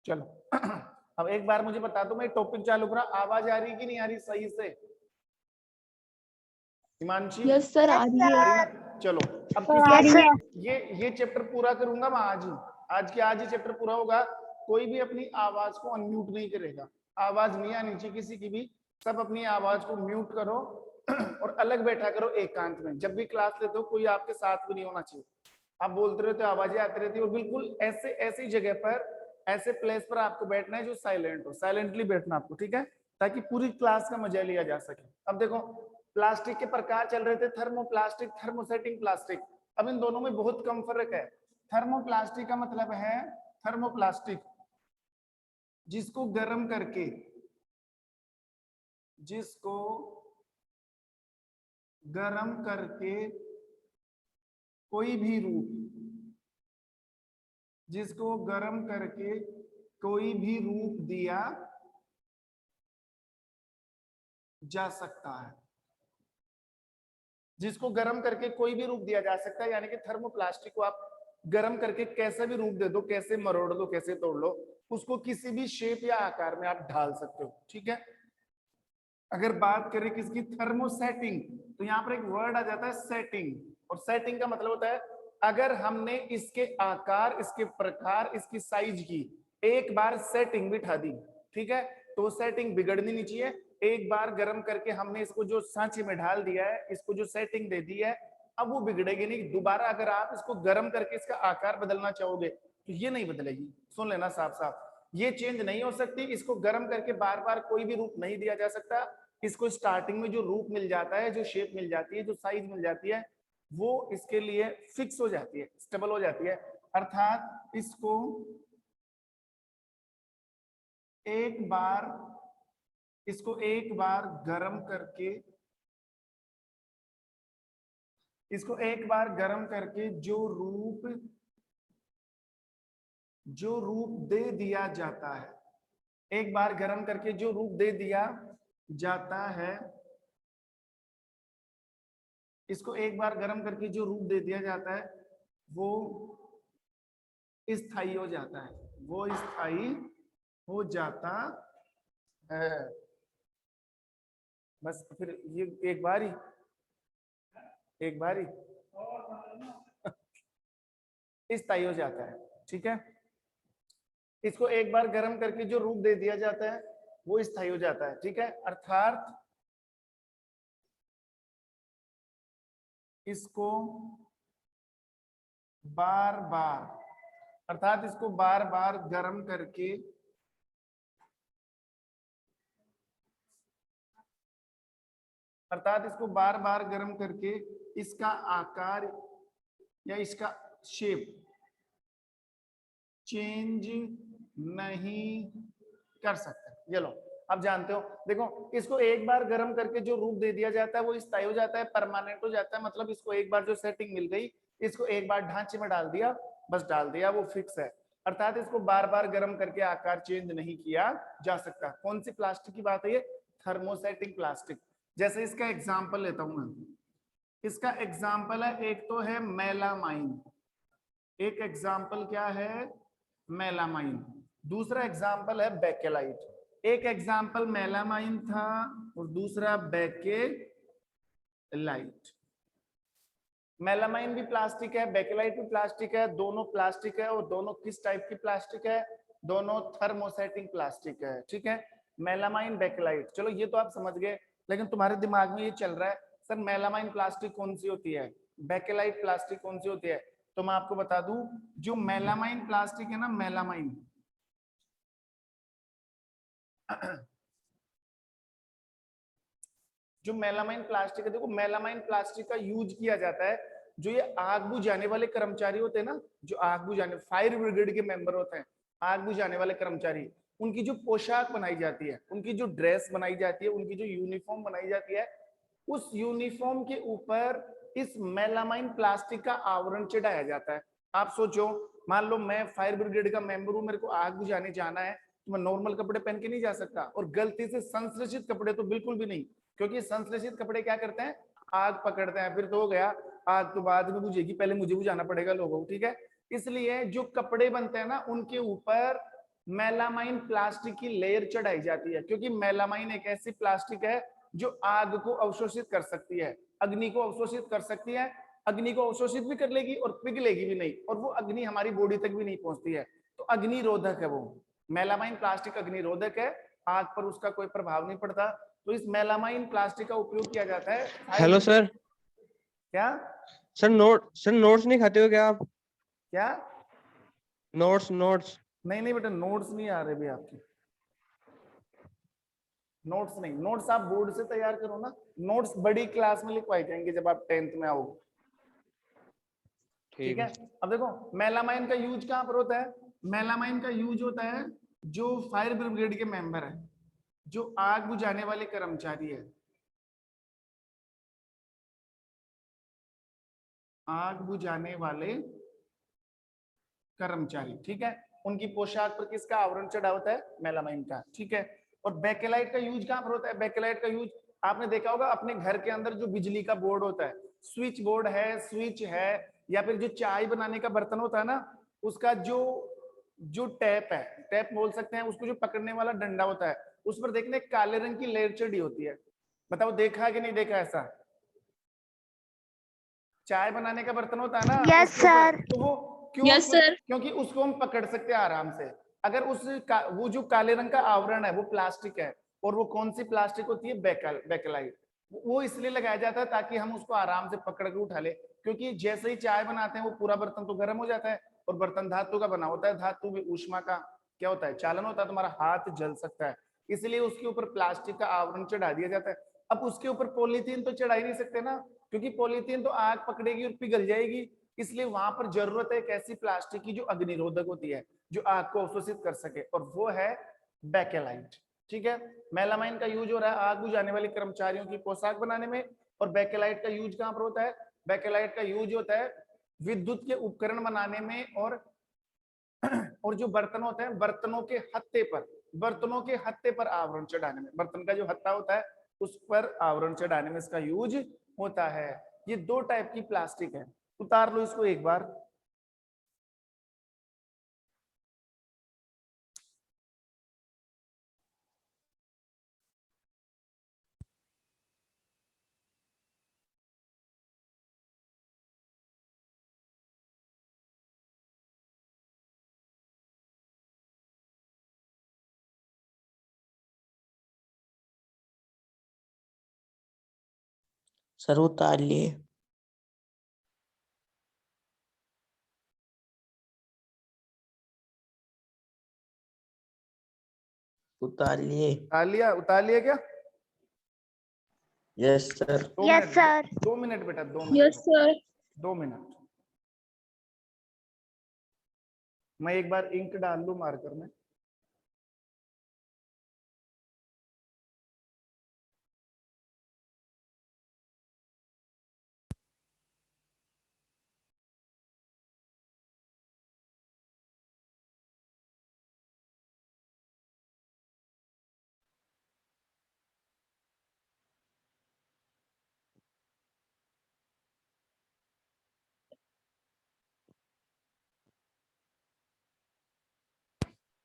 चलो अब एक बार मुझे बता दो, मैं टॉपिक चालू करा, आवाज आ रही कि नहीं आ रही सही से? हिमांशी? यस सर, आ रही आ रही है। ना? चलो अब यस सर। ये चैप्टर पूरा करूंगा मैं आज ही, आज ही चैप्टर पूरा होगा। कोई भी अपनी आवाज को अनम्यूट नहीं करेगा, आवाज नहीं आनी चाहिए किसी की भी, सब अपनी आवाज को म्यूट करो और अलग बैठा करो एकांत में। जब भी क्लास लेते हो कोई आपके साथ भी नहीं होना चाहिए, आप बोलते रहते हो, आवाजें आती रहती है, और बिल्कुल ऐसे ऐसी जगह पर, ऐसे प्लेस पर आपको बैठना है जो साइलेंट हो, साइलेंटली बैठना आपको, ठीक है, ताकि पूरी क्लास का मजा लिया जा सके। अब देखो प्लास्टिक के प्रकार चल रहे थे, थर्मोप्लास्टिक, थर्मोसेटिंग प्लास्टिक। अब इन दोनों में बहुत कम फर्क है। थर्मोप्लास्टिक का मतलब है, थर्मोप्लास्टिक जिसको गर्म करके, जिसको गर्म करके कोई भी रूप, जिसको गर्म करके कोई भी रूप दिया जा सकता है, जिसको गर्म करके कोई भी रूप दिया जा सकता है, यानी कि थर्मोप्लास्टिक को आप गर्म करके कैसे भी रूप दे दो, कैसे मरोड़ दो, कैसे तोड़ लो, उसको किसी भी शेप या आकार में आप ढाल सकते हो, ठीक है। अगर बात करें किसकी, थर्मोसेटिंग, तो यहाँ पर एक वर्ड आ जाता है सेटिंग, और सेटिंग का मतलब होता है अगर हमने इसके आकार, इसके प्रकार, इसकी साइज की एक बार सेटिंग बिठा दी, ठीक है, तो सेटिंग बिगड़नी नहीं चाहिए। एक बार गर्म करके हमने इसको जो सांचे में ढाल दिया है, इसको जो सेटिंग दे दी है, अब वो बिगड़ेगी नहीं। दोबारा अगर आप इसको गर्म करके इसका आकार बदलना चाहोगे तो ये नहीं बदलेगी, सुन लेना साफ साफ, ये चेंज नहीं हो सकती। इसको गर्म करके बार बार कोई भी रूप नहीं दिया जा सकता। इसको स्टार्टिंग में जो रूप मिल जाता है, जो शेप मिल जाती है, जो साइज मिल जाती है, वो इसके लिए फिक्स हो जाती है, स्टेबल हो जाती है। अर्थात इसको एक बार गर्म करके, इसको एक बार गर्म करके जो रूप दे दिया जाता है, एक बार गर्म करके जो रूप दे दिया जाता है, इसको एक बार गर्म करके जो रूप दे दिया जाता है वो स्थायी हो जाता है, वो स्थायी हो जाता है। बस फिर ये एक बार ही स्थायी हो जाता है, ठीक है। इसको एक बार गर्म करके जो रूप दे दिया जाता है वो स्थायी हो जाता है, ठीक है। अर्थात इसको बार बार गर्म करके, इसका आकार या इसका शेप चेंज नहीं कर सकते। ये लो अब जानते हो, देखो इसको एक बार गर्म करके जो रूप दे दिया जाता है वो स्थायी हो जाता है, परमानेंट हो जाता है। मतलब इसको एक बार जो सेटिंग मिल गई, इसको एक बार ढांचे में डाल दिया, बस डाल दिया, वो फिक्स है। अर्थात इसको बार बार गर्म करके आकार चेंज नहीं किया जा सकता। कौन सी प्लास्टिक की बात है ये? Thermosetting plastic. जैसे इसका एग्जाम्पल लेता हूं मैं, इसका एग्जाम्पल है, एक तो है मेलामाइन, एक एग्जाम्पल क्या है, मेलामाइन। दूसरा एग्जाम्पल है बेकेलाइट। एक एग्जाम्पल मेलामाइन था और दूसरा बेकेलाइट। मेलामाइन भी प्लास्टिक है, बेकेलाइट भी प्लास्टिक है, दोनों प्लास्टिक है। और दोनों किस टाइप की प्लास्टिक है? दोनों थर्मोसेटिंग प्लास्टिक है, ठीक है। मेलामाइन, बेकेलाइट, चलो ये तो आप समझ गए। लेकिन तुम्हारे दिमाग में ये चल रहा है सर मेलामाइन प्लास्टिक कौन सी होती है, बेकेलाइट प्लास्टिक कौन सी होती है? तो मैं आपको बता दूं, जो मेलामाइन प्लास्टिक है ना, मेलामाइन जो मेलामाइन प्लास्टिक है, देखो मेलामाइन प्लास्टिक का यूज किया जाता है, जो ये आग बुझाने वाले कर्मचारी होते हैं ना, जो आग बुझाने, फायर ब्रिगेड के मेंबर होते हैं, आग बुझाने वाले कर्मचारी, उनकी जो पोशाक बनाई जाती है, उनकी जो ड्रेस बनाई जाती है, उनकी जो यूनिफॉर्म बनाई जाती है, उस यूनिफॉर्म के ऊपर इस मेलामाइन प्लास्टिक का आवरण चढ़ाया जाता है। आप सोचो, मान लो मैं फायर ब्रिगेड का मेंबर हूं, मेरे को आग बुझाने जाना है, तो मैं नॉर्मल कपड़े पहन के नहीं जा सकता, और गलती से संश्लेषित कपड़े तो बिल्कुल भी नहीं, क्योंकि संश्लेषित कपड़े क्या करते हैं, आग पकड़ते हैं। फिर तो हो गया, आग तो बाद में बुझेगी, पहले मुझे बुझाना पड़ेगा लोगों को, ठीक है। इसलिए जो कपड़े बनते हैं ना, उनके ऊपर मेलामाइन प्लास्टिक की लेयर चढ़ाई जाती है, क्योंकि मेलामाइन एक ऐसी प्लास्टिक है जो आग को अवशोषित कर सकती है, अग्नि को अवशोषित कर सकती है, अग्नि को अवशोषित भी कर लेगी और पिघलेगी भी नहीं, और वो अग्नि हमारी बॉडी तक भी नहीं पहुंचती है, तो अग्निरोधक है वो। मेलामाइन प्लास्टिक अग्निरोधक है, आग पर उसका कोई प्रभाव नहीं पड़ता। तो इस मेलामाइन प्लास्टिक का उपयोग किया जाता है हेलो सर। क्या सर नोट्स नहीं खाते हो क्या आप? क्या? नोट्स। नहीं बेटा, नोट्स नहीं आ रहे भी आपके। नोट्स नहीं, नोट्स आप बोर्ड से तैयार करो ना, नोट्स बड़ी क्लास में लिखवाए जाएंगे जब आप 10th में आओगे। ठीक है। अब देखो मेलामाइन का यूज कहां पर होता है? मेलामाइन का यूज होता है जो फायर ब्रिगेड के मेंबर है, जो आग बुझाने वाले कर्मचारी है, आग बुझाने वाले कर्मचारी, ठीक है, उनकी पोशाक पर किसका आवरण चढ़ा होता है? मेलामाइन का। ठीक है। और बेकेलाइट का यूज कहां पर होता है? बेकेलाइट का यूज आपने देखा होगा अपने घर के अंदर जो बिजली का बोर्ड होता है, स्विच बोर्ड है, स्विच है, या फिर जो चाय बनाने का बर्तन होता है ना, उसका जो जो टैप है, टैप बोल सकते हैं उसको, जो पकड़ने वाला डंडा होता है, उस पर देखने काले रंग की लेयर चढ़ी होती है। बताओ देखा है कि नहीं देखा ऐसा? चाय बनाने का बर्तन होता है ना, यस उसके ऊपर, सर। तो वो क्यों? Yes sir. क्योंकि उसको हम पकड़ सकते हैं आराम से। अगर वो जो काले रंग का आवरण है वो प्लास्टिक है, और वो कौन सी प्लास्टिक होती है? बेकेलाइट। वो इसलिए लगाया जाता है ताकि हम उसको आराम से पकड़ के उठा ले, क्योंकि जैसे ही चाय बनाते हैं वो पूरा बर्तन तो गर्म हो जाता है, और बर्तन धातु का बना होता है, धातु में ऊष्मा का क्या होता है? चालन होता है, तुम्हारा हाथ जल सकता है, इसलिए उसके ऊपर प्लास्टिक का आवरण चढ़ा दिया जाता है। अब उसके ऊपर पॉलीथीन तो चढ़ा ही नहीं सकते ना, क्योंकि पॉलीथीन तो आग पकड़ेगी और पिघल जाएगी, इसलिए वहां पर जरूरत है एक ऐसी प्लास्टिक की जो अग्निरोधक होती है, जो आग को अवशोषित कर सके, और वो है बेकेलाइट। ठीक है। मेलामाइन का यूज हो रहा है आग बुझाने वाले कर्मचारियों की पोशाक बनाने में, और बेकेलाइट का यूज कहां पर होता है? बेकेलाइट का यूज होता है विद्युत के उपकरण बनाने में, और जो बर्तन होते हैं बर्तनों के हत्थे पर आवरण चढ़ाने में, बर्तन का जो हत्था होता है उस पर आवरण चढ़ाने में इसका यूज होता है। ये दो टाइप की प्लास्टिक है। उतार लो इसको एक बार। सर उतार लिए। उतार लिए। उतार लिया क्या? Yes sir. Yes sir. 2 minute बेटा, 2 मिनट। Yes sir. 2 मिनट, मैं एक बार इंक डाल लूं मार्कर में।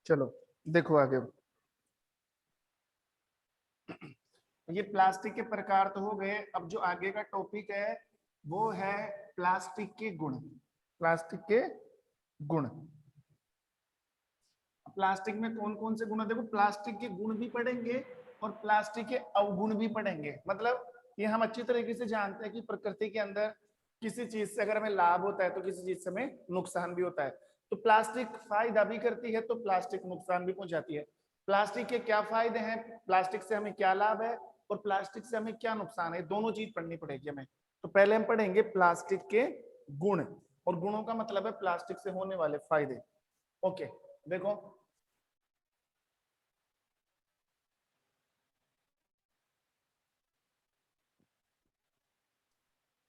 चलो देखो आगे। ये प्लास्टिक के प्रकार तो हो गए, अब जो आगे का टॉपिक है वो है प्लास्टिक के गुण। प्लास्टिक के गुण। प्लास्टिक में कौन कौन से गुण है? देखो प्लास्टिक के गुण भी पढ़ेंगे और प्लास्टिक के अवगुण भी पढ़ेंगे। मतलब ये हम अच्छी तरीके से जानते हैं कि प्रकृति के अंदर किसी चीज से अगर हमें लाभ होता है तो किसी चीज से हमें नुकसान भी होता है। तो प्लास्टिक फायदा भी करती है तो प्लास्टिक नुकसान भी पहुंचाती है। प्लास्टिक के क्या फायदे हैं, प्लास्टिक से हमें क्या लाभ है, और प्लास्टिक से हमें क्या नुकसान है, दोनों चीज पढ़नी पड़ेगी हमें। तो पहले हम पढ़ेंगे प्लास्टिक के गुण, और गुणों का मतलब है प्लास्टिक से होने वाले फायदे। ओके देखो,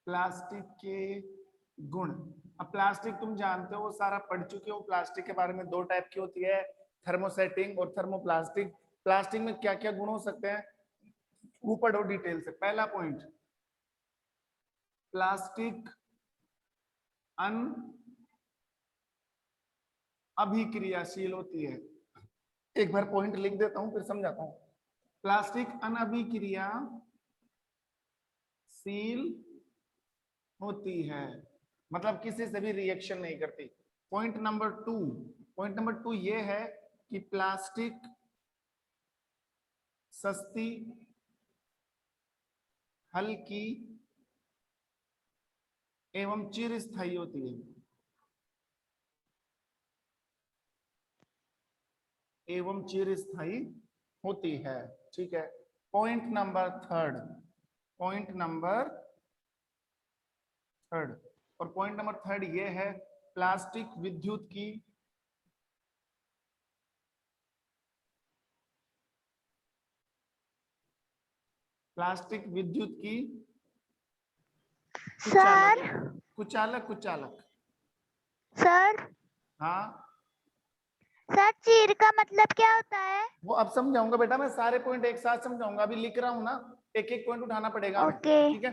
प्लास्टिक के गुण। अब प्लास्टिक तुम जानते हो, सारा पढ़ चुके हो प्लास्टिक के बारे में। दो टाइप की होती है, थर्मोसेटिंग और थर्मोप्लास्टिक। प्लास्टिक में क्या क्या गुण हो सकते हैं वो पढ़ो डिटेल से। पहला पॉइंट, प्लास्टिक अन अभिक्रियाशील होती है। एक बार पॉइंट लिख देता हूं फिर समझाता हूं। प्लास्टिक अनअभिक्रियाशील होती है, मतलब किसी से भी रिएक्शन नहीं करती। पॉइंट नंबर टू ये है कि प्लास्टिक सस्ती, हल्की एवं चिरस्थायी होती है, एवं चिरस्थायी होती है। ठीक है। पॉइंट नंबर थर्ड, और पॉइंट नंबर थर्ड ये है प्लास्टिक विद्युत की सर कुचालक। सर हाँ सर चीर का मतलब क्या होता है? वो अब समझाऊंगा बेटा, मैं सारे पॉइंट एक साथ समझाऊंगा, अभी लिख रहा हूं ना, एक एक पॉइंट उठाना पड़ेगा हमें। ओके। ठीक है।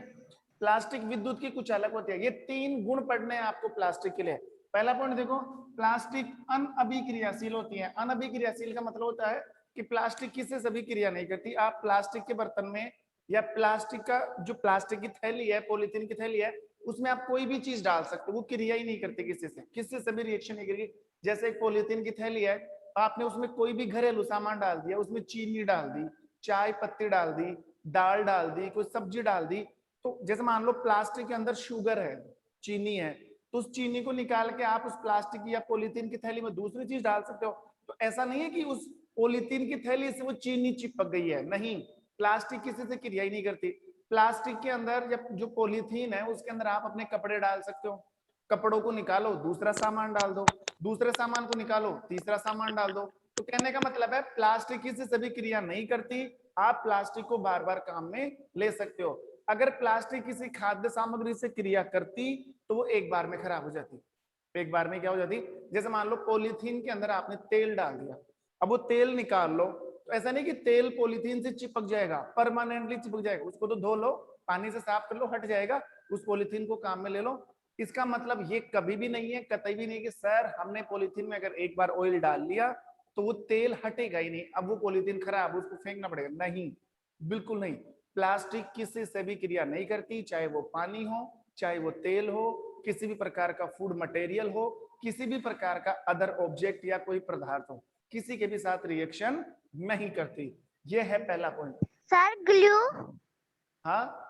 प्लास्टिक विद्युत की कुचालक होती है। ये 3 गुण पढ़ने हैं आपको प्लास्टिक के लिए। पहला पॉइंट देखो, प्लास्टिक अनअभिक्रियाशील होती है। अनअभिक्रियाशील का मतलब होता है कि प्लास्टिक किसी से भी क्रिया नहीं करती। आप प्लास्टिक के बर्तन में या प्लास्टिक का जो प्लास्टिक की थैली है, पॉलीथीन की थैली है, उसमें आप कोई भी चीज डाल सकते हो, वो क्रिया ही नहीं करती किसी से भी रिएक्शन नहीं करेगी। जैसे एक पॉलीथीन की थैली है, आपने उसमें कोई भी घरेलू सामान डाल दिया, उसमें चीनी डाल दी, चाय पत्ती डाल दी, दाल डाल दी, कोई सब्जी डाल दी, तो जैसे मान लो प्लास्टिक के अंदर शुगर है, चीनी है, तो उस चीनी को निकाल के आप उस प्लास्टिक की या पॉलीथीन की थैली में दूसरी चीज डाल सकते हो। तो ऐसा नहीं है कि उस पॉलीथीन की थैली से वो चीनी चिपक गई है, नहीं, प्लास्टिक किसी से क्रिया ही नहीं करती। प्लास्टिक के अंदर जब जो पॉलीथीन है उसके अंदर आप अपने कपड़े डाल सकते हो, कपड़ों को निकालो दूसरा सामान डाल दो, दूसरे सामान को निकालो तीसरा सामान डाल दो। तो कहने का मतलब है प्लास्टिक किसी से भी क्रिया नहीं करती, आप प्लास्टिक को बार बार काम में ले सकते हो। अगर प्लास्टिक किसी खाद्य सामग्री से क्रिया करती तो वो एक बार में खराब हो जाती। एक बार में क्या हो जाती, जैसे मान लो पॉलीथीन के अंदर आपने तेल डाल दिया, अब वो तेल निकाल लो, तो ऐसा नहीं कि तेल पॉलीथीन से चिपक जाएगा, परमानेंटली चिपक जाएगा, उसको तो धो लो, पानी से साफ कर लो, हट जाएगा, उस पॉलीथीन को काम में ले लो। इसका मतलब ये कभी भी नहीं है, कतई भी नहीं कि सर हमने पॉलीथीन में अगर एक बार ऑयल डाल लिया तो वो तेल हटेगा ही नहीं, अब वो पॉलीथीन खराब, उसको फेंकना पड़ेगा, नहीं, बिल्कुल नहीं। प्लास्टिक किसी से भी क्रिया नहीं करती, चाहे वो पानी हो, चाहे वो तेल हो, किसी भी प्रकार का फूड मटेरियल हो, किसी भी प्रकार का अदर ऑब्जेक्ट या कोई पदार्थ हो, किसी के भी साथ रिएक्शन नहीं करती। ये है पहला पॉइंट। Sir glue? हाँ,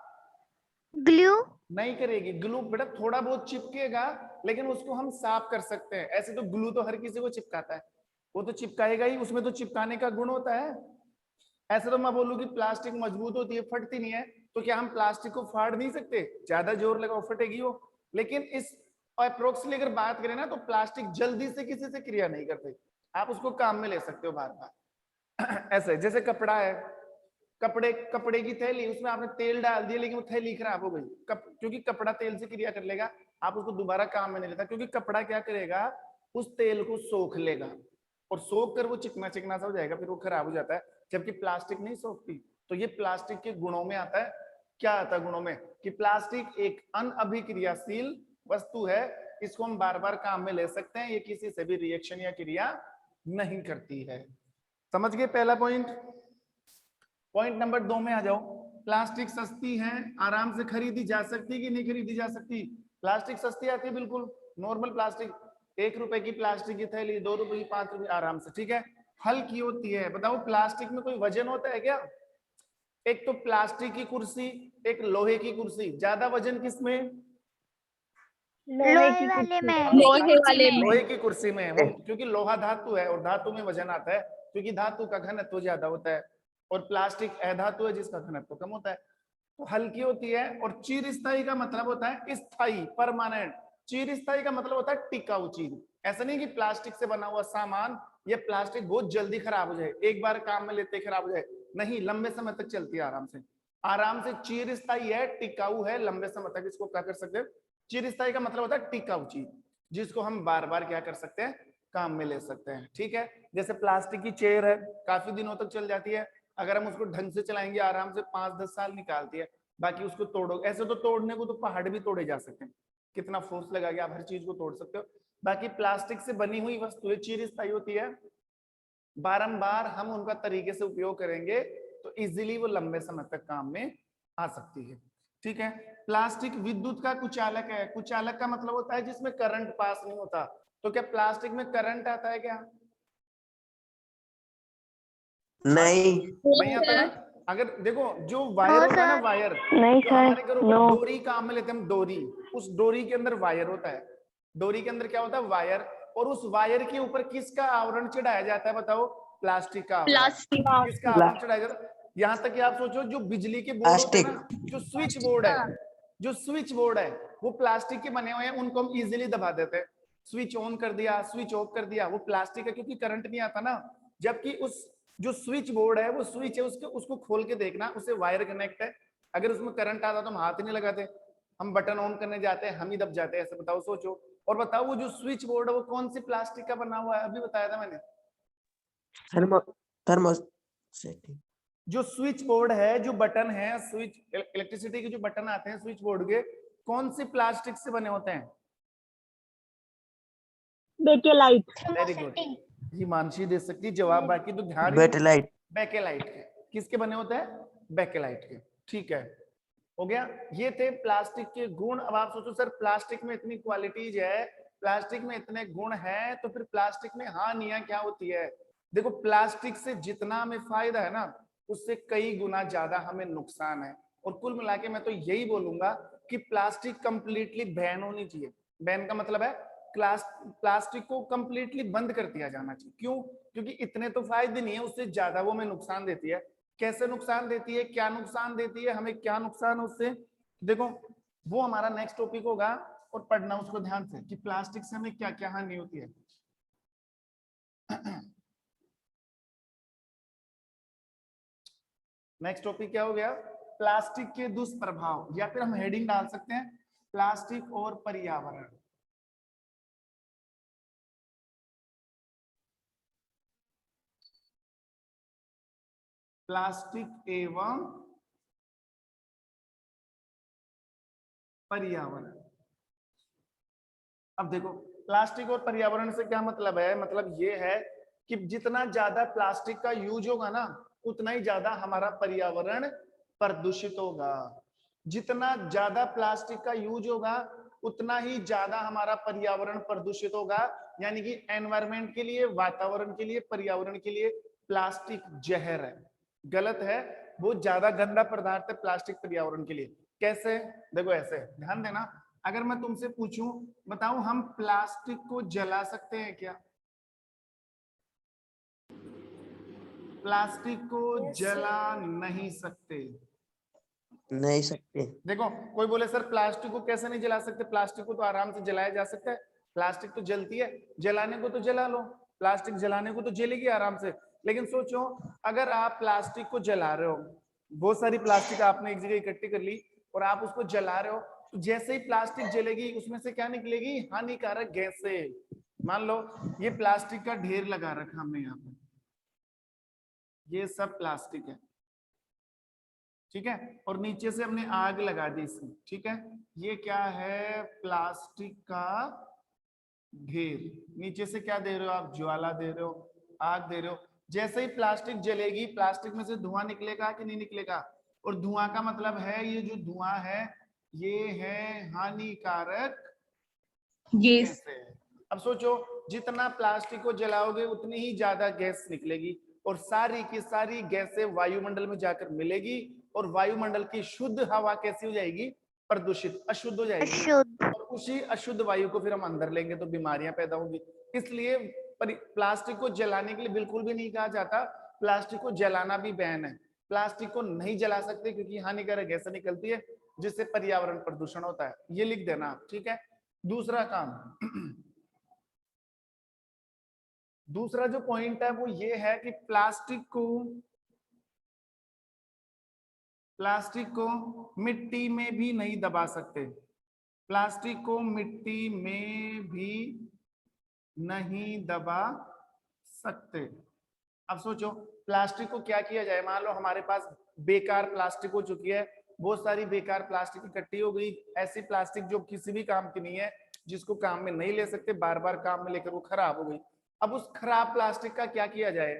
ग्लू नहीं करेगी ग्लू बेटा, थोड़ा बहुत चिपकेगा लेकिन उसको हम साफ कर सकते हैं। ऐसे तो ग्लू तो हर किसी को चिपकाता है, वो तो चिपकाएगा ही, उसमें तो चिपकाने का गुण होता है। ऐसे तो मैं बोलूं कि प्लास्टिक मजबूत होती है, फटती नहीं है, तो क्या हम प्लास्टिक को फाड़ नहीं सकते? ज्यादा जोर लगाओ फटेगी वो। लेकिन इस अप्रोक्सली अगर बात करें ना, तो प्लास्टिक जल्दी से किसी से क्रिया नहीं करते, आप उसको काम में ले सकते हो बार बार। ऐसे जैसे कपड़ा है, कपड़े की थैली, उसमें आपने तेल डाल दिया लेकिन वो थैली खराब हो गई, क्योंकि कपड़ा तेल से क्रिया कर लेगा, आप उसको दोबारा काम में नहीं लेता, क्योंकि कपड़ा क्या करेगा, उस तेल को सोख लेगा और सोख कर वो चिकना चिकना सा हो जाएगा, फिर वो खराब हो जाता है, जबकि प्लास्टिक नहीं सोखती। तो ये प्लास्टिक के गुणों में आता है। क्या आता है गुणों में, कि प्लास्टिक एक अनअभिक्रियाशील वस्तु है, इसको हम बार बार काम में ले सकते हैं, ये किसी से भी रिएक्शन या क्रिया नहीं करती है। समझ गए पहला पॉइंट। पॉइंट नंबर 2 में आ जाओ। प्लास्टिक सस्ती है, आराम से खरीदी जा सकती कि नहीं खरीदी जा सकती? प्लास्टिक सस्ती आती है, बिल्कुल नॉर्मल प्लास्टिक, 1 रुपए की प्लास्टिक की थैली, 2 रुपए की, 5 रुपए, आराम से, ठीक है। हल्की होती है, बताओ प्लास्टिक में कोई वजन होता है क्या? एक तो प्लास्टिक की कुर्सी, एक लोहे की कुर्सी, ज्यादा वजन किसमें? लोहे वाले में। लोहे की कुर्सी में। वो क्योंकि लोहा धातु है और धातु में वजन आता है, क्योंकि धातु का घनत्व ज्यादा होता है, और प्लास्टिक अधातु है जिसका घनत्व कम होता है, तो हल्की होती है। और चिरस्थायी का मतलब होता है स्थायी, परमानेंट। चिरस्थायी का मतलब होता है टिकाऊ चीज। ऐसा नहीं कि प्लास्टिक से बना हुआ सामान या प्लास्टिक बहुत जल्दी खराब हो जाए, एक बार काम में लेते खराब हो जाए, नहीं, लंबे समय तक चलती है आराम से, आराम से। चिरस्थायी है, टिकाऊ है, लंबे समय तक इसको क्या कर सकते हैं, चिरस्थायी का मतलब होता है टिकाऊ चीज, जिसको हम बार बार क्या कर सकते हैं, काम में ले सकते हैं, ठीक है। जैसे प्लास्टिक की चेयर है, काफी दिनों तक चल जाती है, अगर हम उसको ढंग से चलाएंगे आराम से 5-10 साल निकालती है। बाकी उसको तोड़ो, ऐसे तो तोड़ने को तो पहाड़ भी तोड़े जा सकते हैं, कितना फोर्स लगा के आप हर चीज को तोड़ सकते हो। बाकी प्लास्टिक से बनी हुई वस्तुएं चिरस्थायी होती है, बारंबार हम उनका तरीके से उपयोग करेंगे तो इजीली वो लंबे समय तक काम में आ सकती है। ठीक है। प्लास्टिक विद्युत का कुचालक है। कुचालक का मतलब होता है जिसमें करंट पास नहीं होता। तो क्या प्लास्टिक में करंट आता है क्या? नहीं। नहीं आता ना। अगर देखो जो वायर होता है ना, वायर नहीं जो सर, हमारे घरों में नो। डोरी काम में लेते हैं हम, डोरी, उस डोरी के अंदर वायर होता है। डोरी के अंदर क्या होता है? वायर। और उस वायर के ऊपर किसका आवरण चढ़ाया जाता है? बताओ। प्लास्टिक का आवरण। किसका आवरण चढ़ाया जाता है? यहाँ तक कि आप सोचो जो बिजली के बोर्ड होते हैं ना, जो स्विच बोर्ड है, जो स्विच बोर्ड है वो प्लास्टिक के बने हुए हैं, उनको हम इजीली दबा देते हैं। स्विच ऑन कर दिया, स्विच ऑफ कर दिया, वो प्लास्टिक है क्योंकि करंट नहीं आता ना। जबकि उस जो स्विच बोर्ड है वो स्विच है, उसको खोल के देखना, उससे वायर कनेक्ट है। अगर उसमें करंट आता तो हम हाथ ही नहीं लगाते, हम बटन ऑन करने जाते हैं, हम ही दब जाते हैं। ऐसे बताओ, सोचो। और बताओ वो जो स्विच बोर्ड है वो कौन सी प्लास्टिक का बना हुआ है? अभी बताया था मैंने। थर्मो थर्मो जो स्विच बोर्ड है, जो बटन है, स्विच इलेक्ट्रिसिटी के जो बटन आते हैं स्विच बोर्ड के, कौन सी प्लास्टिक से बने होते हैं? बेकेलाइट। Very good. जी मानसी दे सकती जवाब, बाकी तो ध्यान। बेटेलाइट। बेकेलाइट के। किसके बने होते हैं? बेकेलाइट के। ठीक है, हो गया। ये थे प्लास्टिक के गुण। अब आप सोचो सर प्लास्टिक में इतनी क्वालिटीज है, प्लास्टिक में इतने गुण हैं, तो फिर प्लास्टिक में हानियां क्या होती है? देखो प्लास्टिक से जितना हमें फायदा है ना, उससे कई गुना ज्यादा हमें नुकसान है। और कुल मिला के मैं तो यही बोलूंगा कि प्लास्टिक कंप्लीटली बैन होनी चाहिए। बैन का मतलब है प्लास्टिक को कंप्लीटली बंद कर दिया जाना चाहिए। क्यों? क्योंकि इतने तो फायदे नहीं है, उससे ज्यादा वो हमें नुकसान देती है। कैसे नुकसान देती है, क्या नुकसान देती है, हमें क्या नुकसान है उससे, देखो वो हमारा नेक्स्ट टॉपिक होगा। और पढ़ना उसको ध्यान से कि प्लास्टिक से हमें क्या क्या हानि होती है। नेक्स्ट टॉपिक क्या हो गया? प्लास्टिक के दुष्प्रभाव, या फिर हम हेडिंग डाल सकते हैं प्लास्टिक और पर्यावरण। प्लास्टिक एवं पर्यावरण। अब देखो प्लास्टिक और पर्यावरण से क्या मतलब है? मतलब ये है कि जितना ज्यादा प्लास्टिक का यूज होगा ना, उतना ही ज्यादा हमारा पर्यावरण प्रदूषित होगा। जितना ज्यादा प्लास्टिक का यूज होगा उतना ही ज्यादा हमारा पर्यावरण प्रदूषित होगा। यानी कि एनवायरमेंट के लिए, वातावरण के लिए, पर्यावरण के लिए प्लास्टिक जहर है, गलत है। बहुत ज्यादा गंदा पदार्थ है प्लास्टिक पर्यावरण के लिए। कैसे? देखो ऐसे, ध्यान देना। अगर मैं तुमसे पूछूं, बताओ हम प्लास्टिक को जला सकते हैं क्या? प्लास्टिक को जला नहीं सकते। नहीं सकते। देखो कोई बोले सर प्लास्टिक को कैसे नहीं जला सकते? प्लास्टिक को तो आराम से जलाया जा सकता है। प्लास्टिक तो जलती है, जलाने को तो जला लो, प्लास्टिक जलाने को तो जलेगी आराम से। लेकिन सोचो अगर आप प्लास्टिक को जला रहे हो, बहुत सारी प्लास्टिक आपने एक जगह इकट्ठी कर ली और आप उसको जला रहे हो, तो जैसे ही प्लास्टिक जलेगी उसमें से क्या निकलेगी? हानिकारक गैसें। मान लो ये प्लास्टिक का ढेर लगा रखा हमने यहाँ पे, ये सब प्लास्टिक है, ठीक है। और नीचे से हमने आग लगा दी इसमें, ठीक है। ये क्या है? प्लास्टिक का ढेर। नीचे से क्या दे रहे हो आप? ज्वाला दे रहे हो, आग दे रहे हो। जैसे ही प्लास्टिक जलेगी, प्लास्टिक में से धुआं निकलेगा कि नहीं निकलेगा? और धुआं का मतलब है, ये जो धुआं है ये है हानिकारक गैस है। अब सोचो जितना प्लास्टिक को जलाओगे उतनी ही ज्यादा गैस निकलेगी, और सारी की सारी गैसें वायुमंडल में जाकर मिलेगी, और वायुमंडल की शुद्ध हवा कैसी हो जाएगी? प्रदूषित, अशुद्ध हो जाएगी। अशुद्ध। और उसी अशुद्ध वायु को फिर हम अंदर लेंगे तो बीमारियां पैदा होंगी। इसलिए प्लास्टिक को जलाने के लिए बिल्कुल भी नहीं कहा जाता। प्लास्टिक को जलाना भी बैन है। प्लास्टिक को नहीं जला सकते क्योंकि हानिकारक गैसें निकलती है जिससे पर्यावरण प्रदूषण होता है। ये लिख देना आप, ठीक है। दूसरा काम, दूसरा जो पॉइंट है वो ये है कि प्लास्टिक को मिट्टी में भी नहीं दबा सकते। प्लास्टिक को मिट्टी में भी नहीं दबा सकते। अब सोचो प्लास्टिक को क्या किया जाए? मान लो हमारे पास बेकार प्लास्टिक हो चुकी है, बहुत सारी बेकार प्लास्टिक इकट्ठी हो गई, ऐसी प्लास्टिक जो किसी भी काम की नहीं है, जिसको काम में नहीं ले सकते, बार बार काम में लेकर वो खराब हो गई। अब उस खराब प्लास्टिक का क्या किया जाए?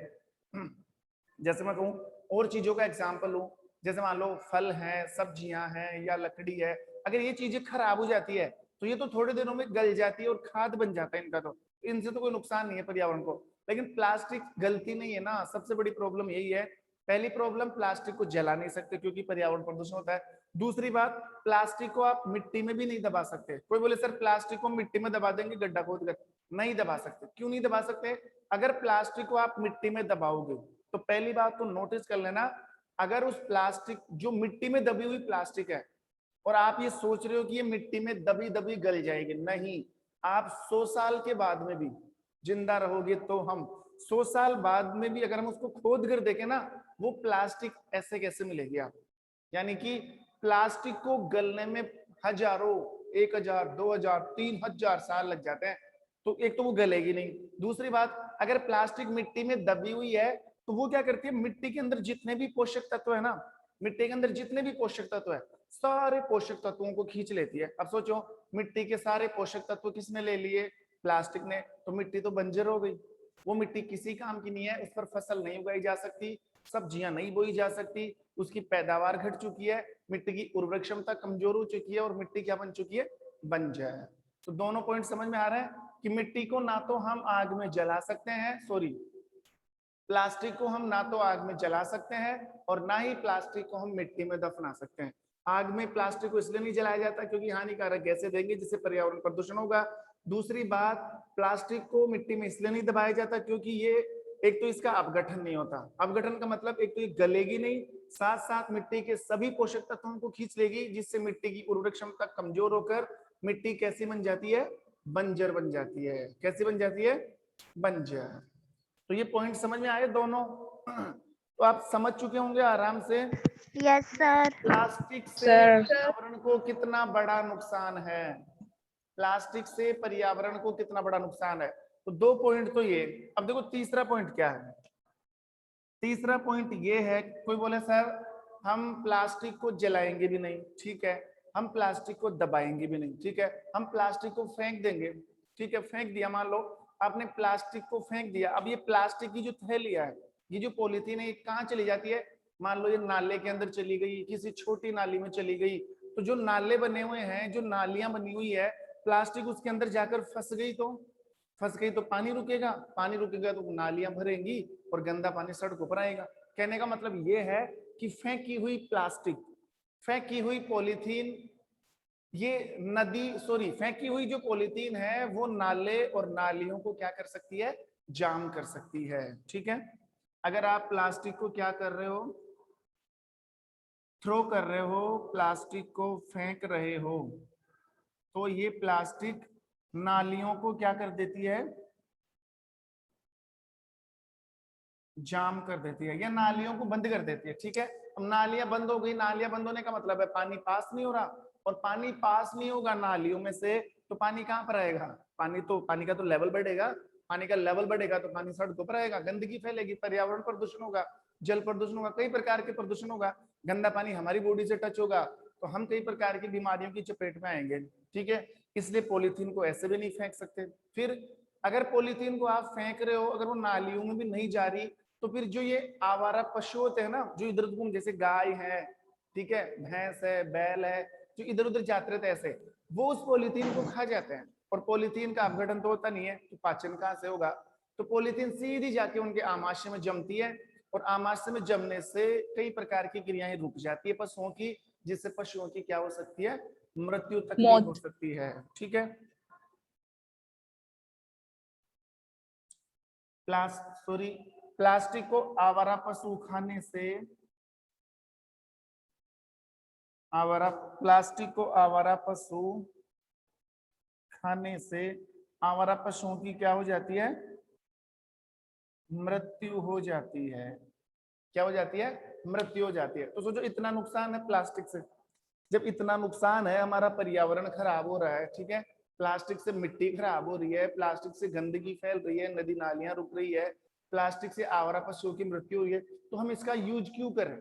जैसे मैं कहूँ और चीजों का एग्जाम्पल लूं, जैसे मान लो फल है, सब्जियां हैं या लकड़ी है, अगर ये चीजें खराब हो जाती है तो ये तो थोड़े दिनों में गल जाती है और खाद बन जाता है इनका, तो इनसे तो कोई नुकसान नहीं है पर्यावरण को। लेकिन प्लास्टिक गलती नहीं है ना, सबसे बड़ी प्रॉब्लम यही है। पहली प्रॉब्लम, प्लास्टिक को जला नहीं सकते क्योंकि पर्यावरण प्रदूषण होता है। दूसरी बात, प्लास्टिक को आप मिट्टी में भी नहीं दबा सकते। कोई बोले सर प्लास्टिक को मिट्टी में दबा देंगे गड्ढा खोद कर, नहीं दबा सकते। क्यों नहीं दबा सकते? अगर प्लास्टिक को आप मिट्टी में दबाओगे तो पहली बात तो नोटिस कर लेना, अगर उस प्लास्टिक जो मिट्टी में दबी हुई प्लास्टिक है और आप ये सोच रहे हो कि ये मिट्टी में दबी दबी गल जाएगी, नहीं। आप 100 साल के बाद में भी जिंदा रहोगे तो हम 100 साल बाद में भी अगर हम उसको खोद कर देखें ना, वो प्लास्टिक ऐसे कैसे मिलेगी आप? यानी कि प्लास्टिक को गलने में हजारों, 1000, 2000, 3000 साल लग जाते हैं। तो एक तो वो गलेगी नहीं। दूसरी बात, अगर प्लास्टिक मिट्टी में दबी हुई है तो वो क्या करती है, मिट्टी के अंदर जितने भी पोषक तत्व है ना, मिट्टी के अंदर जितने भी पोषक तत्व है, सारे पोषक तत्वों को खींच लेती है। अब सोचो, मिट्टी के सारे पोषक तत्व किसने ले लिए? प्लास्टिक ने। तो मिट्टी तो बंजर हो गई, वो मिट्टी किसी काम की नहीं है, उस पर फसल नहीं उगाई जा सकती, सब्जियां नहीं बोई जा सकती, उसकी पैदावार घट चुकी है, मिट्टी की उर्वरक क्षमता कमजोर हो चुकी है और मिट्टी क्या बन चुकी है? बंजर। तो दोनों पॉइंट समझ में आ रहा है कि मिट्टी को ना तो हम आग में जला सकते हैं, सॉरी, प्लास्टिक को हम ना तो आग में जला सकते हैं और ना ही प्लास्टिक को हम मिट्टी में दफना सकते हैं। आग में प्लास्टिक को इसलिए नहीं जलाया जाता क्योंकि हानिकारक गैसें देंगे जिससे पर्यावरण प्रदूषण होगा। दूसरी बात, प्लास्टिक को मिट्टी में इसलिए नहीं दबाया जाता क्योंकि ये, एक तो इसका अपघटन नहीं होता। अपघटन का मतलब एक तो ये गलेगी नहीं, साथ साथ मिट्टी के सभी पोषक तत्वों को खींच लेगी, जिससे मिट्टी की उर्वरक क्षमता कमजोर होकर मिट्टी कैसी बन जाती है? बंजर बन जाती है। कैसी बन जाती है? बंजर। तो ये पॉइंट समझ में आए दोनों? तो आप समझ चुके होंगे आराम से यस सर। प्लास्टिक से सर। पर्यावरण को कितना बड़ा नुकसान है। प्लास्टिक से पर्यावरण को कितना बड़ा नुकसान है। तो 2 पॉइंट तो ये। अब देखो तीसरा पॉइंट क्या है। तीसरा पॉइंट ये है, कोई बोले सर हम प्लास्टिक को जलाएंगे भी नहीं, ठीक है, हम प्लास्टिक को दबाएंगे भी नहीं, ठीक है, हम प्लास्टिक को फेंक देंगे, ठीक है, फेंक दिया, मान लो आपने प्लास्टिक को फेंक दिया। अब ये प्लास्टिक की जो थैलियां है, ये जो पॉलीथीन है, ये कहाँ चली जाती है? मान लो ये नाले के अंदर चली गई, किसी छोटी नाली में चली गई। तो जो नाले बने हुए हैं, जो नालियां बनी हुई है, प्लास्टिक उसके अंदर जाकर फंस गई, तो फंस गई तो पानी रुकेगा, पानी रुकेगा तो नालियां भरेंगी और गंदा पानी सड़कों पर आएगा। कहने का मतलब ये है कि फेंकी हुई प्लास्टिक, फेंकी हुई पॉलीथीन, ये नदी, सॉरी, फेंकी हुई जो पॉलीथीन है वो नाले और नालियों को क्या कर सकती है? जाम कर सकती है, ठीक है। अगर आप प्लास्टिक को क्या कर रहे हो? थ्रो कर रहे हो, प्लास्टिक को फेंक रहे हो, तो ये प्लास्टिक नालियों को क्या कर देती है? जाम कर देती है या नालियों को बंद कर देती है, ठीक है। अब नालियां बंद हो गई, नालियां बंद होने का मतलब है पानी पास नहीं हो रहा, और पानी पास नहीं होगा नालियों में से तो पानी कहाँ पर आएगा? पानी का तो लेवल बढ़ेगा, पानी का लेवल बढ़ेगा तो पानी सड़कों पर आएगा, गंदगी फैलेगी, पर्यावरण प्रदूषण होगा, जल प्रदूषण होगा, कई प्रकार के प्रदूषण होगा। गंदा पानी हमारी बॉडी से टच होगा तो हम कई प्रकार की बीमारियों की चपेट में आएंगे, ठीक है। इसलिए पॉलीथीन को ऐसे भी नहीं फेंक सकते। फिर अगर पॉलीथीन को आप फेंक रहे हो, अगर वो नालियों में भी नहीं जा रही, तो फिर जो ये आवारा पशु होते हैं ना, जो इधर उधर, जैसे गाय है, ठीक है, भैंस है, बैल है, जो इधर उधर जाते रहते हैं ऐसे, वो उस पॉलीथीन को खा जाते हैं। और पॉलीथीन का अपघटन तो होता नहीं है, तो पाचन कहाँ से होगा? तो पॉलीथीन सीधी जाके उनके आमाशय में जमती है और आमाशय में जमने से कई प्रकार की क्रियाएं रुक जाती है पशुओं की, जिससे पशुओं की क्या हो सकती है? मृत्यु तक भी हो सकती है, ठीक है। प्लास्टिक को आवारा पशु खाने से, प्लास्टिक को आवारा पशु खाने से आवारा पशुओं की क्या हो जाती है? मृत्यु हो जाती है। क्या हो जाती है? मृत्यु हो जाती है। तो सोचो इतना नुकसान है प्लास्टिक से। जब इतना नुकसान है, हमारा पर्यावरण खराब हो रहा है, ठीक है, प्लास्टिक से मिट्टी खराब हो रही है, प्लास्टिक से गंदगी फैल रही है, नदी नालियां रुक रही है, प्लास्टिक से आवारा पशुओं की मृत्यु हुई है, तो हम इसका यूज क्यों करें?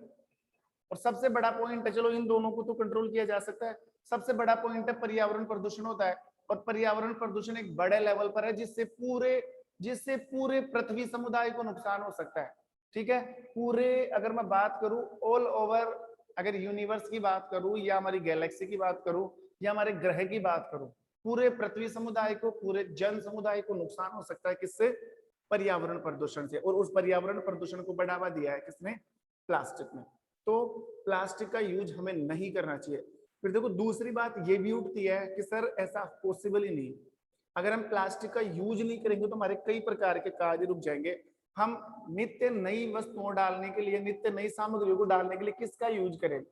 और सबसे बड़ा पॉइंट है, चलो इन दोनों को तो कंट्रोल किया जा सकता है, सबसे बड़ा पॉइंट है पर्यावरण प्रदूषण होता है। और पर्यावरण प्रदूषण एक बड़े लेवल पर है, जिससे पूरे जिससे पूरे पृथ्वी समुदाय को नुकसान हो सकता है। ठीक है, पूरे अगर मैं बात करूं ऑल ओवर, अगर यूनिवर्स की बात करूं या हमारी गैलेक्सी की बात करूं या हमारे ग्रह की बात करूं, पूरे पृथ्वी समुदाय को, पूरे जन समुदाय को नुकसान हो सकता है। किससे? पर्यावरण प्रदूषण से। और उस पर्यावरण प्रदूषण को बढ़ावा दिया है किसने? प्लास्टिक ने। तो प्लास्टिक का यूज हमें नहीं करना चाहिए। फिर देखो दूसरी बात ये भी उठती है कि सर ऐसा पॉसिबल ही नहीं, अगर हम प्लास्टिक का यूज नहीं करेंगे तो हमारे कई प्रकार के कार्य रुक जाएंगे। हम नित्य नई वस्तुओं डालने के लिए, नित्य नई सामग्रियों को डालने के लिए किसका यूज करें?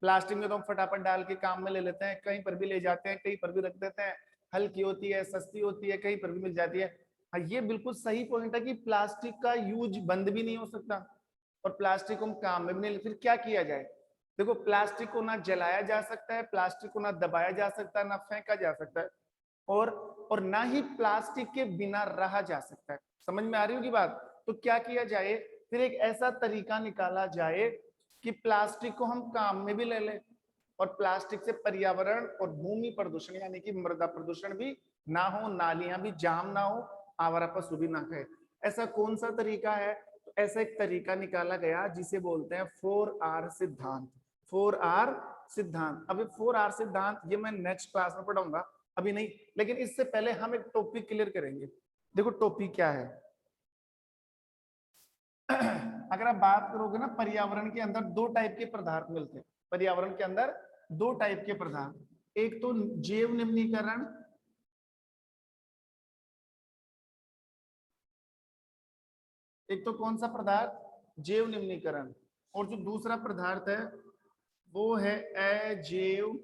प्लास्टिक में तो हम फटाफट डाल के काम में ले लेते हैं, कहीं पर भी ले जाते हैं, कहीं पर भी रख देते हैं, हल्की होती है, सस्ती होती है, कहीं पर भी मिल जाती है। हाँ, ये बिल्कुल सही पॉइंट है कि प्लास्टिक का यूज बंद भी नहीं हो सकता और प्लास्टिक को हम काम में भी नहीं। फिर क्या किया जाए? देखो प्लास्टिक को ना जलाया जा सकता है, प्लास्टिक को ना दबाया जा सकता है, ना फेंका जा सकता है, और ना ही प्लास्टिक के बिना रहा जा सकता है। समझ में आ रही होगी बात? तो क्या किया जाए? फिर एक ऐसा तरीका निकाला जाए कि प्लास्टिक को हम काम में भी ले लें और प्लास्टिक से पर्यावरण और भूमि प्रदूषण यानी कि मृदा प्रदूषण भी ना हो, नालियां भी जाम ना हो, आवारा पशु भी ना खाए। ऐसा कौन सा तरीका है? तो ऐसा एक तरीका निकाला गया जिसे बोलते हैं 4R सिद्धांत। 4R सिद्धांत। अभी 4R सिद्धांत ये मैं नेक्स्ट क्लास में पढ़ाऊंगा, अभी नहीं, लेकिन इससे पहले हम एक टॉपिक क्लियर करेंगे। देखो टॉपिक क्या है? अगर आप बात करोगे ना, पर्यावरण के अंदर दो टाइप के पदार्थ मिलते हैं। पर्यावरण के अंदर दो टाइप के पदार्थ, एक तो जैव निम्नीकरण, एक तो कौन सा पदार्थ? जैव निम्नीकरण, और जो दूसरा पदार्थ है वो है अजैव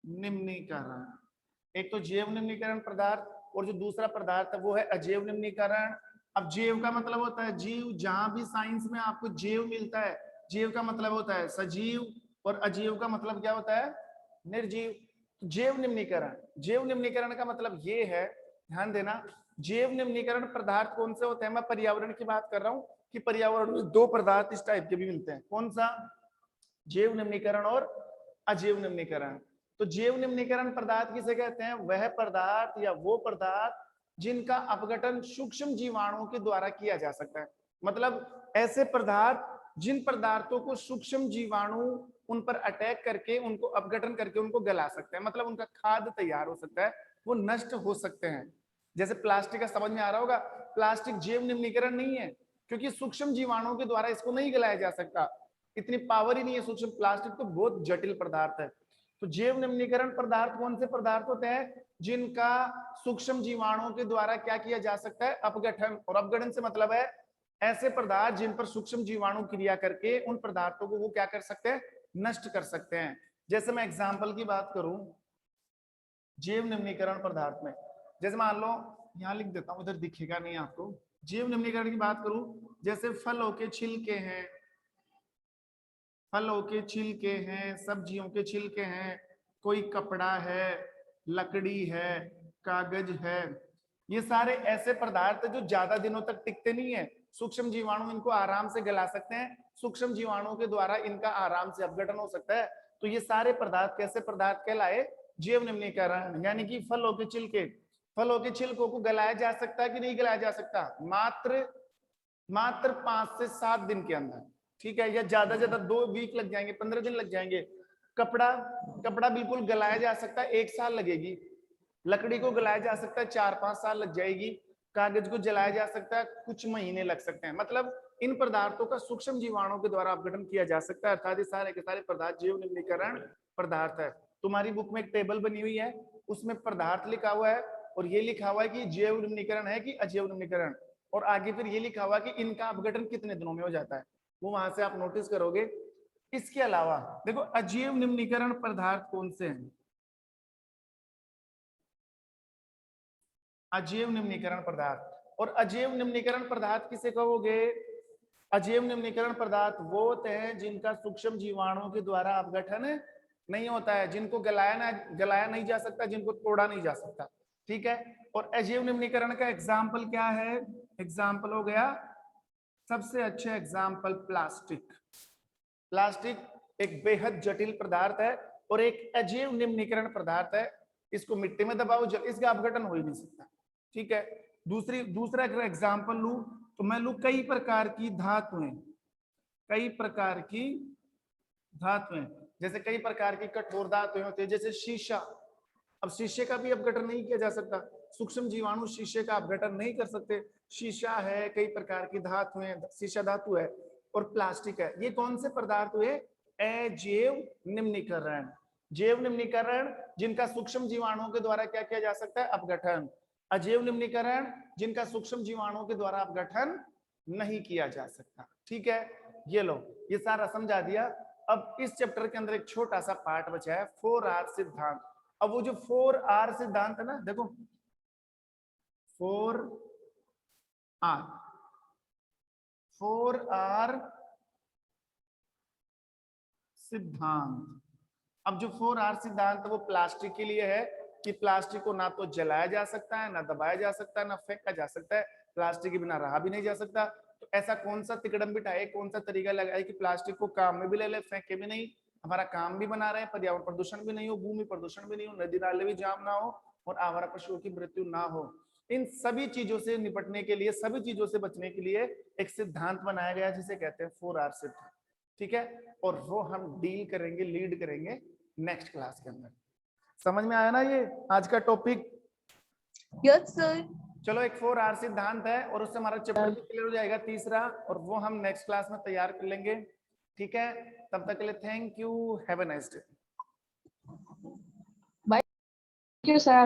निम्नीकरण। एक तो जैव निम्नीकरण पदार्थ और जो दूसरा पदार्थ है वो है अजैव निम्नीकरण। अब जैव का मतलब होता है जीव, जहां भी साइंस में आपको जैव मिलता है, जैव का मतलब होता है सजीव और अजीव का मतलब क्या होता है? निर्जीव। जैव निम्नीकरण, जैव निम्नीकरण का मतलब ये है, ध्यान देना, जैव निम्नीकरण पदार्थ कौन से होते हैं? मैं पर्यावरण की बात कर रहा हूं कि पर्यावरण में दो पदार्थ इस टाइप के भी मिलते हैं। कौन सा? जैव निम्नीकरण और अजैव निम्नीकरण। तो जैव निम्नीकरण पदार्थ किसे कहते हैं? वह पदार्थ या वो पदार्थ जिनका अपघटन सूक्ष्म जीवाणुओं के द्वारा किया जा सकता है। मतलब ऐसे पदार्थ जिन पदार्थों को सूक्ष्म जीवाणु उन पर अटैक करके, उनको अपघटन करके उनको गला सकते हैं, मतलब उनका खाद्य तैयार हो सकता है, वो नष्ट हो सकते हैं। जैसे प्लास्टिक का समझ में आ रहा होगा, प्लास्टिक जैव निम्नीकरण नहीं है क्योंकि सूक्ष्म जीवाणुओं के द्वारा इसको नहीं गलाया जा सकता, इतनी पावर ही नहीं है सूक्ष्म। प्लास्टिक तो बहुत जटिल पदार्थ है। तो जैव निम्नीकरण पदार्थ कौन से पदार्थ होते हैं? जिनका सूक्ष्म जीवाणुओं के द्वारा क्या किया जा सकता है? अपघटन। और अपघटन से मतलब है ऐसे पदार्थ जिन पर सूक्ष्म जीवाणु क्रिया करके उन पदार्थों को वो क्या कर सकते हैं? नष्ट कर सकते हैं। जैसे मैं एग्जाम्पल की बात करूं जैव निम्नीकरण पदार्थ में, जैसे मान लो यहां लिख देता हूं, उधर दिखेगा नहीं आपको। जैव निम्नीकरण की बात करूं, जैसे फलों के छिलके हैं, फलों के छिलके हैं, सब्जियों के छिलके हैं, कोई कपड़ा है, लकड़ी है, कागज है, ये सारे ऐसे पदार्थ जो ज्यादा दिनों तक टिकते नहीं है। सूक्ष्म जीवाणु इनको आराम से गला सकते हैं, सूक्ष्म जीवाणुओं के द्वारा इनका आराम से अपघटन हो सकता है। तो ये सारे पदार्थ कैसे पदार्थ कहलाए? जैव निम्नीकरण। यानी कि फलों के छिलके, फलों के छिलकों को गलाया जा सकता है कि नहीं गलाया जा सकता? मात्र 5 से 7 दिन के अंदर, ठीक है, या ज्यादा 2 वीक लग जाएंगे, 15 दिन लग जाएंगे। कपड़ा बिल्कुल गलाया जा सकता है, 1 साल लगेगी। लकड़ी को गलाया जा सकता है, 4-5 साल लग जाएगी। कागज को जलाया जा सकता है, कुछ महीने लग सकते हैं। मतलब इन पदार्थों का सूक्ष्म जीवाणुओं के द्वारा अपघटन किया जा सकता है, अर्थात ये सारे के सारे पदार्थ जैव निम्नीकरण पदार्थ है। तुम्हारी बुक में एक टेबल बनी हुई है, उसमें पदार्थ लिखा हुआ है और ये लिखा हुआ है कि जैव निम्नीकरण है कि अजैव निम्नीकरण, और आगे फिर ये लिखा हुआ कि इनका अपघटन कितने दिनों में हो जाता है, वो वहां से आप नोटिस करोगे। इसके अलावा देखो अजैव निम्नीकरण पदार्थ कौन से हैं? अजैव निम्नीकरण पदार्थ। और अजैव निम्नीकरण पदार्थ किसे कहोगे? अजैव निम्नीकरण पदार्थ वो होते हैं जिनका सूक्ष्म जीवाणुओं के द्वारा अपघटन नहीं होता है, जिनको गलाया नहीं जा सकता, जिनको तोड़ा नहीं जा सकता, ठीक है। और अजैव निम्नीकरण का एग्जाम्पल क्या है? एग्जाम्पल हो गया, सबसे अच्छा एग्जाम्पल प्लास्टिक। प्लास्टिक एक बेहद जटिल पदार्थ है और एक अजैव निम्नीकरण पदार्थ है। इसको मिट्टी में दबाओ, इसका अपघटन हो ही नहीं सकता। ठीक है। दूसरा अगर एग्जाम्पल लू तो मैं लू कई प्रकार की धातुएं, कई प्रकार की धातुएं, जैसे कई प्रकार की कठोर धातुएं होती है, जैसे शीशा। अब शीशे का भी अपघटन नहीं किया जा सकता, सूक्ष्म जीवाणु शीशे का अपघटन नहीं कर सकते। शीशा है, कई प्रकार की धातुएं, शीशा धातु है, और प्लास्टिक है। ये कौन से पदार्थ हुए? अजैव निम्नीकरण। जैव निम्नीकरण जिनका सूक्ष्म जीवाणुओं के द्वारा क्या किया जा सकता है? अपघटन। अजैव निम्नीकरण जिनका सूक्ष्म जीवाणुओं के द्वारा अपघटन नहीं किया जा सकता। ठीक है, ये लो, ये सारा समझा दिया। अब इस चैप्टर के अंदर एक छोटा सा पार्ट बचा है, 4R सिद्धांत। अब वो जो 4R सिद्धांत है ना, देखो 4R सिद्धांत। अब जो 4R सिद्धांत है वो प्लास्टिक के लिए है कि प्लास्टिक को ना तो जलाया जा सकता है, ना दबाया जा सकता है, ना फेंका जा सकता है, प्लास्टिक के बिना रहा भी नहीं जा सकता। तो ऐसा कौन सा तिकड़म बिठाए, कौन सा तरीका लगाए कि प्लास्टिक को काम में भी ले ले, फेंके भी नहीं, हमारा काम भी बना रहे, पर्यावरण प्रदूषण भी नहीं हो, भूमि प्रदूषण भी नहीं हो, नदी नाले भी जाम ना हो, और आवारा पशुओं की मृत्यु ना हो। इन सभी चीजों से निपटने के लिए, सभी चीजों से बचने के लिए एक सिद्धांत बनाया गया जिसे कहते हैं 4R सिद्धांत। ठीक है, और वो हम डील करेंगे, लीड करेंगे नेक्स्ट क्लास के अंदर। समझ में आया ना ये आज का टॉपिक? Yes sir. चलो, एक 4R सिद्धांत है और उससे हमारा चैप्टर भी क्लियर हो जाएगा तीसरा, और वो हम नेक्स्ट क्लास में तैयार कर लेंगे। ठीक है, तब तक के लिए thank you, have a nice day. Thank you sir.